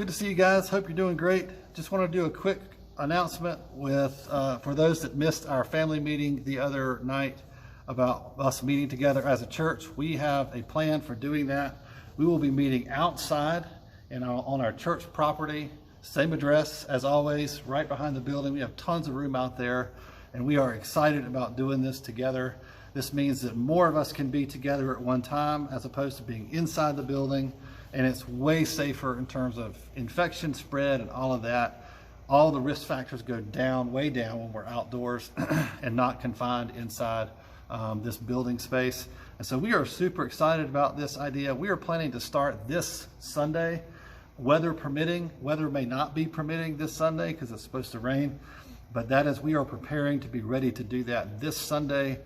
Good to see you guys. Hope you're doing great. Just want to do a quick announcement for those that missed our family meeting the other night about us meeting together as a church. We have a plan for doing that. We will be meeting outside on our church property, same address as always, right behind the building. We have tons of room out there, and we are excited about doing this together. This means that more of us can be together at one time as opposed to being inside the building, and it's way safer in terms of infection spread and all of that. All the risk factors go down, way down, when we're outdoors and not confined inside this building space. And so we are super excited about this idea. We are planning to start this Sunday, weather permitting. Weather may not be permitting this Sunday because it's supposed to rain, but we are preparing to be ready to do that this Sunday,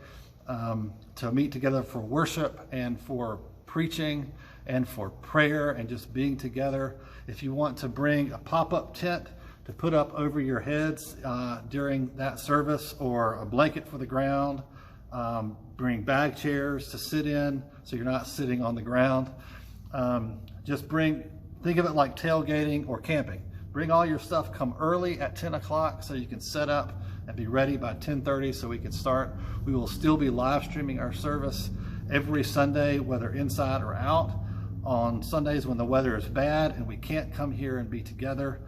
to meet together for worship and for preaching and for prayer and just being together. If you want to bring a pop-up tent to put up over your heads during that service, or a blanket for the ground, bring bag chairs to sit in so you're not sitting on the ground. Think of it like tailgating or camping. Bring all your stuff, come early at 10 o'clock so you can set up and be ready by 10:30 so we can start. We will still be live streaming our service every Sunday, whether inside or out. On Sundays when the weather is bad and we can't come here and be together,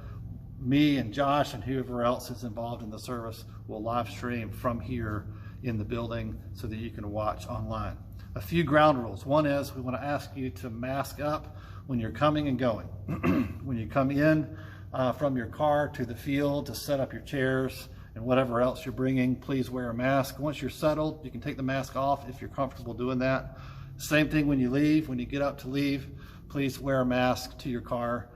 me and Josh and whoever else is involved in the service will live stream from here in the building so that you can watch online. A few ground rules. One is we want to ask you to mask up when you're coming and going. When you come in from your car to the field to set up your chairs and whatever else you're bringing, please wear a mask. Once you're settled, you can take the mask off if you're comfortable doing that. Same thing when you leave. When you get up to leave, please wear a mask to your car,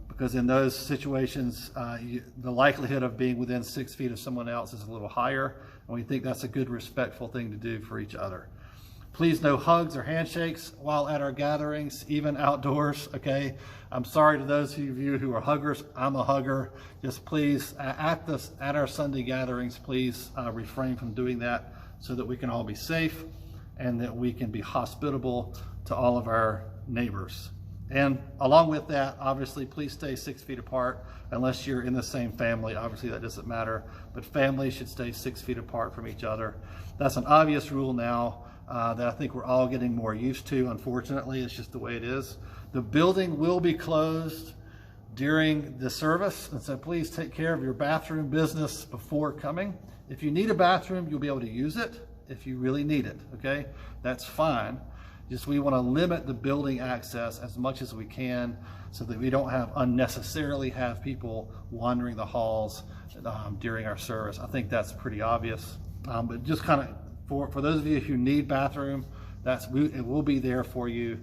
because in those situations, the likelihood of being within 6 feet of someone else is a little higher, and we think that's a good, respectful thing to do for each other. Please, no hugs or handshakes while at our gatherings, even outdoors, okay? I'm sorry to those of you who are huggers. I'm a hugger. Just please, at our Sunday gatherings, please refrain from doing that so that we can all be safe and that we can be hospitable to all of our neighbors. And along with that, obviously, please stay 6 feet apart unless you're in the same family. Obviously, that doesn't matter, but families should stay 6 feet apart from each other. That's an obvious rule now that I think we're all getting more used to. Unfortunately, it's just the way it is. The building will be closed during the service, and so please take care of your bathroom business before coming. If you need a bathroom, you'll be able to use it if you really need it, okay? That's fine. Just we want to limit the building access as much as we can so that we don't unnecessarily have people wandering the halls during our service. I think that's pretty obvious. But just kind of for those of you who need bathroom, it will be there for you.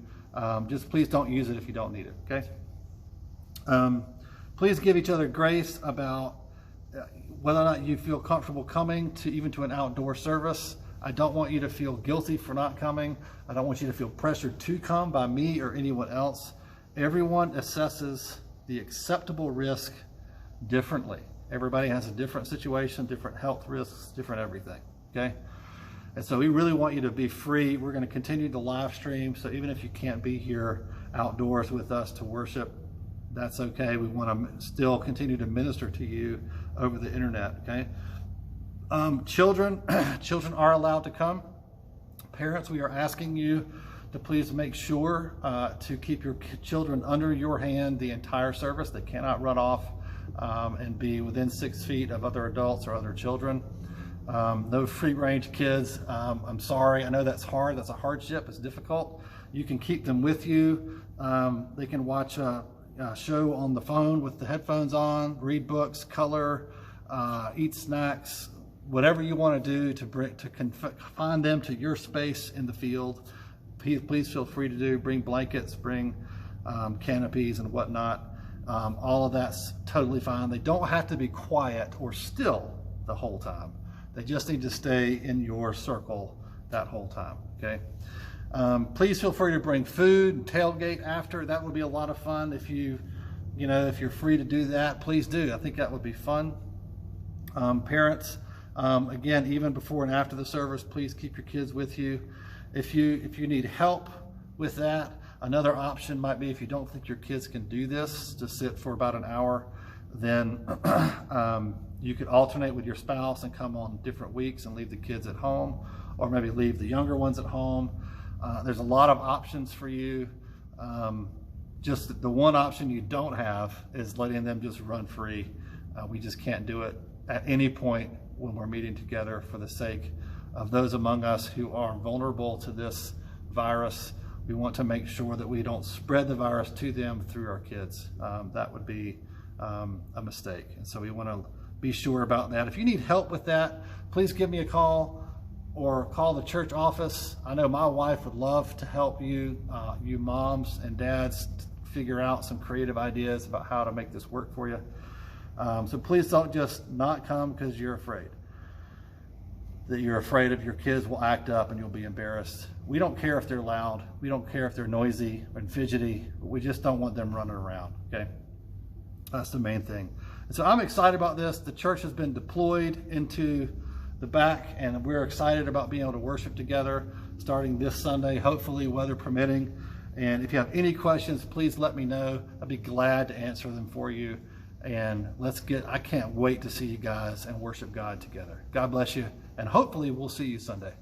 Just please don't use it if you don't need it, okay? Please give each other grace about whether or not you feel comfortable coming even to an outdoor service. I don't want you to feel guilty for not coming. I don't want you to feel pressured to come by me or anyone else. Everyone assesses the acceptable risk differently. Everybody has a different situation, different health risks, different everything, okay? And so we really want you to be free. We're going to continue to live stream, so even if you can't be here outdoors with us to worship, that's okay. We want to still continue to minister to you over the internet, okay? Children are allowed to come. Parents, we are asking you to please make sure to keep your children under your hand the entire service. They cannot run off and be within 6 feet of other adults or other children. No free-range kids. I'm sorry, I know that's hard. That's a hardship. It's difficult. You can keep them with you. They can watch a show on the phone with the headphones on, read books, color, eat snacks, whatever you want to do to confine them to your space in the field. Please feel free to do. Bring blankets, bring canopies and whatnot. All of that's totally fine. They don't have to be quiet or still the whole time. They just need to stay in your circle that whole time, okay? Please feel free to bring food and tailgate after. That would be a lot of fun. If you're free to do that, please do. I think that would be fun. Parents, again, even before and after the service, please keep your kids with you. If you need help with that, Another option might be, if you don't think your kids can do this, to sit for about an hour, then you could alternate with your spouse and come on different weeks and leave the kids at home, or maybe leave the younger ones at home. There's a lot of options for you. Just the one option you don't have is letting them just run free. We just can't do it at any point when we're meeting together, for the sake of those among us who are vulnerable to this virus. We want to make sure that we don't spread the virus to them through our kids. That would be a mistake. And so we want to be sure about that. If you need help with that, please give me a call or call the church office. I know my wife would love to help you, you moms and dads, figure out some creative ideas about how to make this work for you. So please don't just not come because you're afraid. That you're afraid of your kids will act up and you'll be embarrassed. We don't care if they're loud. We don't care if they're noisy and fidgety. We just don't want them running around, okay? That's the main thing. And so I'm excited about this. The church has been deployed into the back, and we're excited about being able to worship together starting this Sunday, hopefully weather permitting. And if you have any questions, please let me know. I'd be glad to answer them for you. And I can't wait to see you guys and worship God together. God bless you, and hopefully we'll see you Sunday.